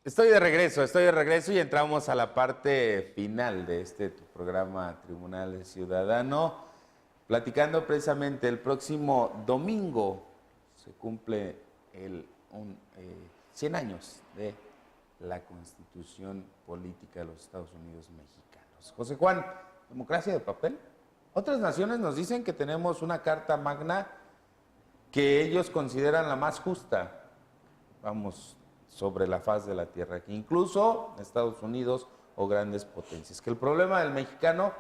Estoy de regreso y entramos a la parte final de tu programa Tribunal Ciudadano, platicando precisamente el próximo domingo se cumple 100 años de la Constitución Política de los Estados Unidos Mexicanos. José Juan, ¿democracia de papel? Otras naciones nos dicen que tenemos una Carta Magna que ellos consideran la más justa, vamos, sobre la faz de la tierra, que incluso Estados Unidos o grandes potencias. Que el problema del mexicano,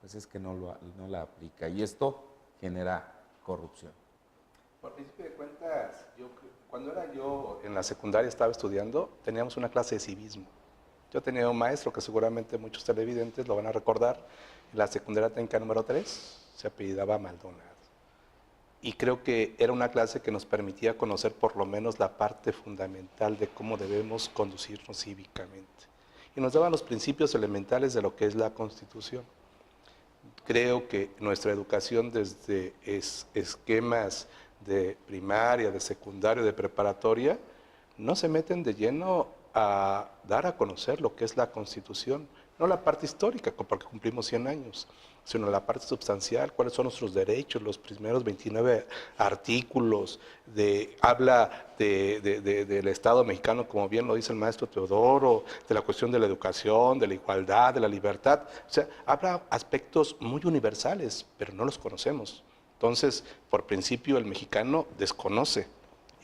pues es que no la aplica y esto genera corrupción. Por principio de cuentas, cuando era yo en la secundaria estaba estudiando, teníamos una clase de civismo. Yo tenía un maestro que seguramente muchos televidentes lo van a recordar, en la secundaria técnica número 3, se apellidaba Maldonado. Y creo que era una clase que nos permitía conocer por lo menos la parte fundamental de cómo debemos conducirnos cívicamente. Y nos daba los principios elementales de lo que es la Constitución. Creo que nuestra educación desde esquemas de primaria, de secundaria, de preparatoria, no se meten de lleno a dar a conocer lo que es la Constitución, no la parte histórica, porque cumplimos 100 años, sino la parte substancial, cuáles son nuestros derechos, los primeros 29 artículos, habla del Estado mexicano, como bien lo dice el maestro Teodoro, de la cuestión de la educación, de la igualdad, de la libertad, o sea, habla aspectos muy universales, pero no los conocemos. Entonces, por principio, el mexicano desconoce.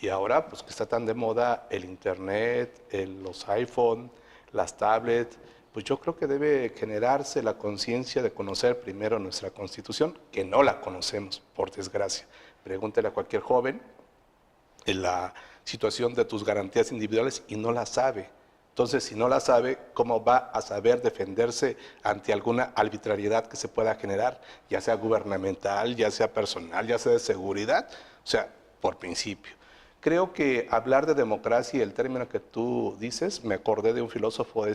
Y ahora, pues que está tan de moda el internet, los iPhone, las tablets, pues yo creo que debe generarse la conciencia de conocer primero nuestra Constitución, que no la conocemos, por desgracia. Pregúntele a cualquier joven en la situación de tus garantías individuales y no la sabe. Entonces, si no la sabe, ¿cómo va a saber defenderse ante alguna arbitrariedad que se pueda generar, ya sea gubernamental, ya sea personal, ya sea de seguridad? O sea, por principio. Creo que hablar de democracia y el término que tú dices, me acordé de un filósofo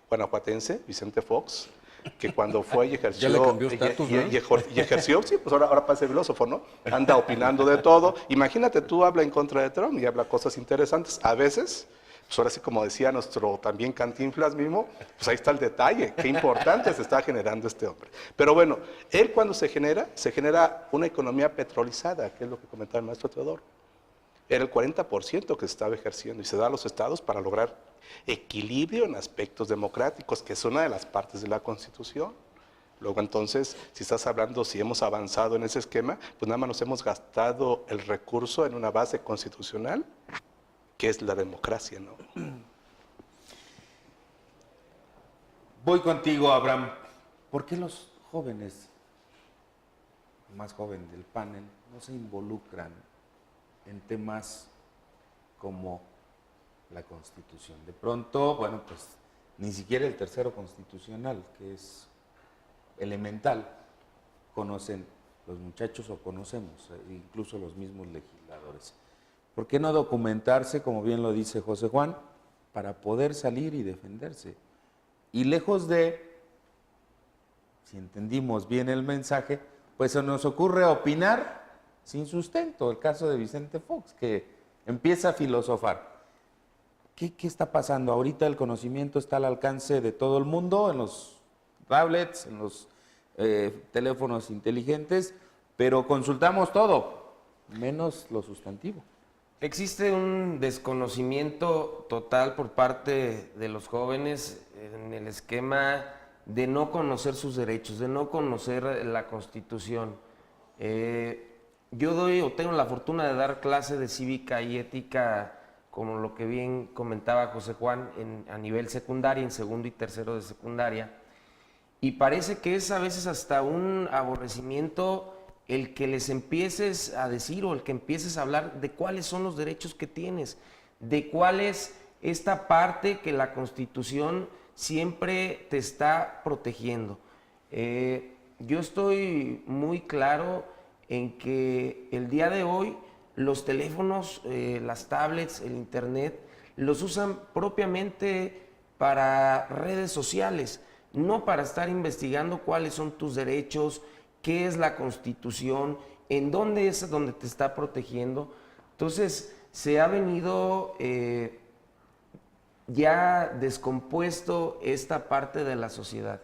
guanajuatense, Vicente Fox, que cuando fue y ejerció, ya le cambió estatus, ¿no? y ejerció, sí, pues ahora parece filósofo, ¿no? Anda opinando de todo. Imagínate, tú habla en contra de Trump y habla cosas interesantes. A veces, pues ahora sí, como decía nuestro también Cantinflas mismo, pues ahí está el detalle, qué importante se está generando este hombre. Pero bueno, él cuando se genera una economía petrolizada, que es lo que comentaba el maestro Teodoro. Era el 40% que se estaba ejerciendo y se da a los estados para lograr equilibrio en aspectos democráticos, que es una de las partes de la Constitución. Luego entonces, si estás hablando, si hemos avanzado en ese esquema, pues nada más nos hemos gastado el recurso en una base constitucional, que es la democracia, ¿no? Voy contigo, Abraham. ¿Por qué los jóvenes, más jóvenes del panel, no se involucran en temas como la Constitución? De pronto, bueno, pues ni siquiera el tercero constitucional, que es elemental, conocen los muchachos o conocemos, incluso los mismos legisladores. ¿Por qué no documentarse, como bien lo dice José Juan, para poder salir y defenderse? Y lejos de, si entendimos bien el mensaje, pues se nos ocurre opinar sin sustento. El caso de Vicente Fox, que empieza a filosofar. ¿Qué está pasando? Ahorita el conocimiento está al alcance de todo el mundo, en los tablets, en los teléfonos inteligentes, pero consultamos todo, menos lo sustantivo. Existe un desconocimiento total por parte de los jóvenes en el esquema de no conocer sus derechos, de no conocer la Constitución. Yo tengo la fortuna de dar clase de cívica y ética, como lo que bien comentaba José Juan, a nivel secundaria, en segundo y tercero de secundaria, y parece que es a veces hasta un aborrecimiento el que les empieces a decir o el que empieces a hablar de cuáles son los derechos que tienes, de cuál es esta parte que la Constitución siempre te está protegiendo. Yo estoy muy claro en que el día de hoy los teléfonos, las tablets, el internet, los usan propiamente para redes sociales, no para estar investigando cuáles son tus derechos, qué es la Constitución, en dónde es donde te está protegiendo. Entonces, se ha venido ya descompuesto esta parte de la sociedad.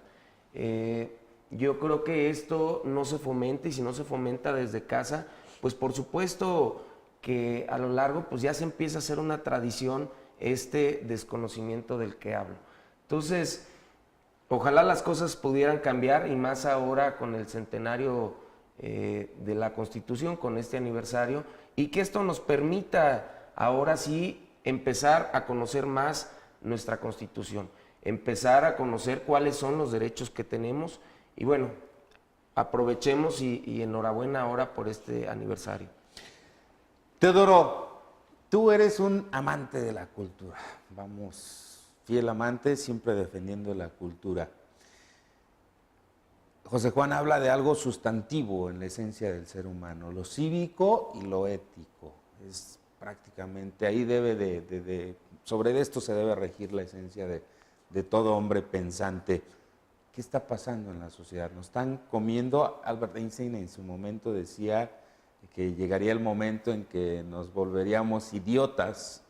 Yo creo que esto no se fomenta, y si no se fomenta desde casa, pues por supuesto que a lo largo pues ya se empieza a hacer una tradición este desconocimiento del que hablo. Entonces, ojalá las cosas pudieran cambiar, y más ahora con el centenario de la Constitución, con este aniversario, y que esto nos permita ahora sí empezar a conocer más nuestra Constitución, empezar a conocer cuáles son los derechos que tenemos, y bueno, aprovechemos y enhorabuena ahora por este aniversario. Teodoro, tú eres un amante de la cultura, vamos, fiel amante, siempre defendiendo la cultura. José Juan habla de algo sustantivo en la esencia del ser humano, lo cívico y lo ético. Es prácticamente, ahí sobre esto se debe regir la esencia de todo hombre pensante. ¿Qué está pasando en la sociedad? Nos están comiendo. Albert Einstein en su momento decía que llegaría el momento en que nos volveríamos idiotas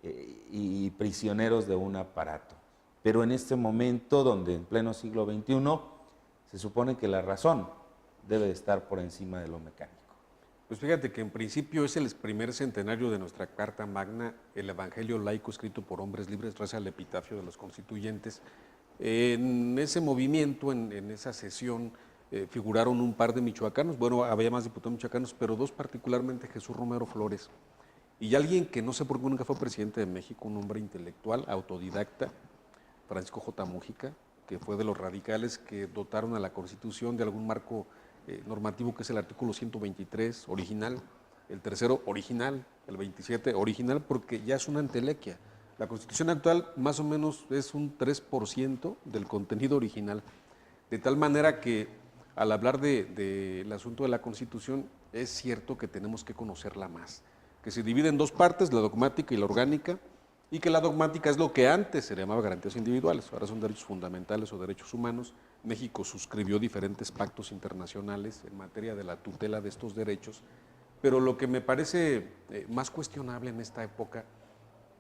y prisioneros de un aparato. Pero en este momento, donde en pleno siglo XXI, se supone que la razón debe estar por encima de lo mecánico. Pues fíjate que en principio es el primer centenario de nuestra Carta Magna, el Evangelio laico escrito por hombres libres, reza el epitafio de los constituyentes. En ese movimiento, en esa sesión, figuraron un par de michoacanos, bueno, había más diputados michoacanos, pero dos particularmente, Jesús Romero Flores, y alguien que no sé por qué nunca fue presidente de México, un hombre intelectual, autodidacta, Francisco J. Mújica, que fue de los radicales que dotaron a la Constitución de algún marco normativo, que es el artículo 123 original, el tercero original, el 27 original, porque ya es una entelequia. La Constitución actual más o menos es un 3% del contenido original, de tal manera que al hablar del asunto de la Constitución es cierto que tenemos que conocerla más, que se divide en dos partes, la dogmática y la orgánica, y que la dogmática es lo que antes se llamaba garantías individuales, ahora son derechos fundamentales o derechos humanos. México suscribió diferentes pactos internacionales en materia de la tutela de estos derechos, pero lo que me parece más cuestionable en esta época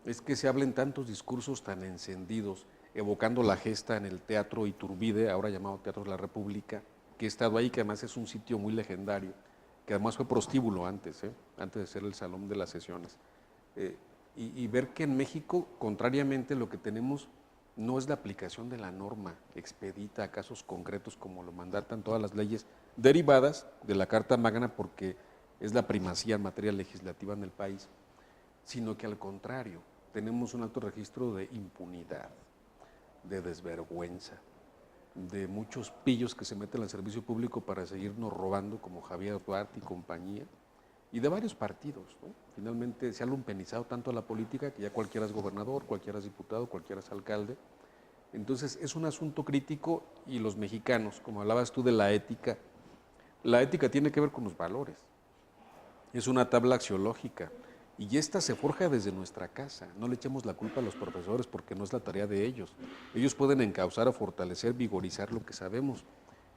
es que se hablen tantos discursos tan encendidos, evocando la gesta en el Teatro Iturbide, ahora llamado Teatro de la República, que he estado ahí, que además es un sitio muy legendario, que además fue prostíbulo antes de ser el Salón de las Sesiones. Y ver que en México, contrariamente, lo que tenemos no es la aplicación de la norma expedita a casos concretos como lo mandatan todas las leyes derivadas de la Carta Magna, porque es la primacía en materia legislativa en el país, sino que al contrario, tenemos un alto registro de impunidad, de desvergüenza, de muchos pillos que se meten al servicio público para seguirnos robando, como Javier Duarte y compañía, y de varios partidos, ¿no? Finalmente se ha lumpenizado tanto a la política que ya cualquiera es gobernador, cualquiera es diputado, cualquiera es alcalde. Entonces es un asunto crítico, y los mexicanos, como hablabas tú de la ética tiene que ver con los valores. Es una tabla axiológica, y esta se forja desde nuestra casa. No le echemos la culpa a los profesores, porque no es la tarea de ellos. Ellos pueden encauzar, o fortalecer, vigorizar lo que sabemos,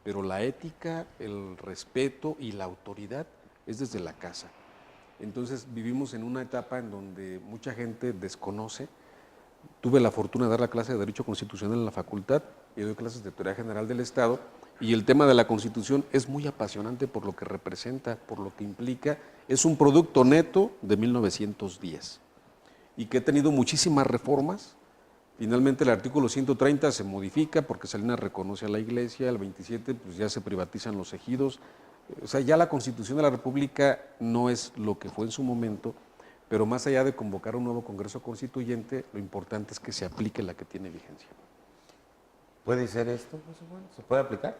pero la ética, el respeto y la autoridad es desde la casa. Entonces vivimos en una etapa en donde mucha gente desconoce. Tuve la fortuna de dar la clase de Derecho Constitucional en la facultad, y doy clases de Teoría General del Estado, y el tema de la Constitución es muy apasionante por lo que representa, por lo que implica. Es un producto neto de 1910 y que ha tenido muchísimas reformas. Finalmente el artículo 130 se modifica porque Salinas reconoce a la Iglesia, el 27 pues ya se privatizan los ejidos. O sea, ya la Constitución de la República no es lo que fue en su momento, pero más allá de convocar un nuevo Congreso Constituyente, lo importante es que se aplique la que tiene vigencia. ¿Puede ser esto, José Juan? ¿Se puede aplicar?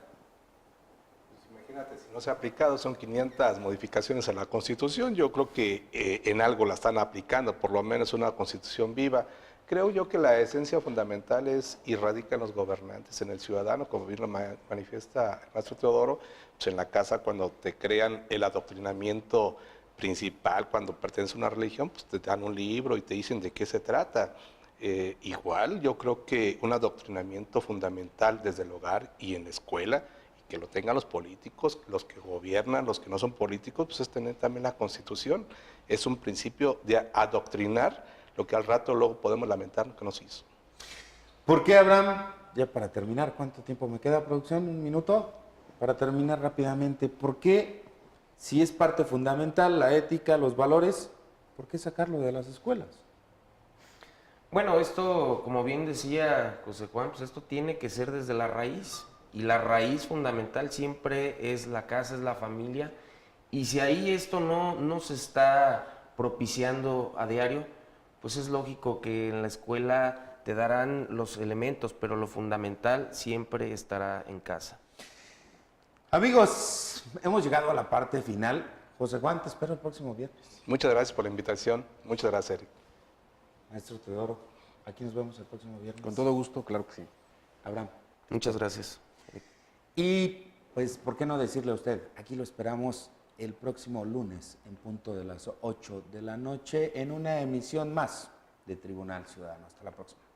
Pues imagínate, si no se ha aplicado, son 500 modificaciones a la Constitución. Yo creo que en algo la están aplicando, por lo menos una Constitución viva. Creo yo que la esencia fundamental es y radica en los gobernantes, en el ciudadano, como bien lo manifiesta el maestro Teodoro, pues en la casa, cuando te crean el adoctrinamiento principal, cuando perteneces a una religión, pues te dan un libro y te dicen de qué se trata. Igual yo creo que un adoctrinamiento fundamental desde el hogar y en la escuela, y que lo tengan los políticos, los que gobiernan, los que no son políticos, pues es tener también la Constitución. Es un principio de adoctrinar lo que al rato luego podemos lamentar que nos hizo. ¿Por qué, Abraham? Ya para terminar, ¿cuánto tiempo me queda, producción? ¿Un minuto? Para terminar rápidamente, ¿por qué, si es parte fundamental, la ética, los valores, por qué sacarlo de las escuelas? Bueno, esto, como bien decía José Juan, pues esto tiene que ser desde la raíz. Y la raíz fundamental siempre es la casa, es la familia. Y si ahí esto no se está propiciando a diario, pues es lógico que en la escuela te darán los elementos, pero lo fundamental siempre estará en casa. Amigos, hemos llegado a la parte final. José Juan, te espero el próximo viernes. Muchas gracias por la invitación. Muchas gracias, Eric. Maestro Teodoro, aquí nos vemos el próximo viernes. Con todo gusto, claro que sí. Abraham. Muchas gracias. Y pues, ¿por qué no decirle a usted? Aquí lo esperamos el próximo lunes en punto de las 8 de la noche en una emisión más de Tribunal Ciudadano. Hasta la próxima.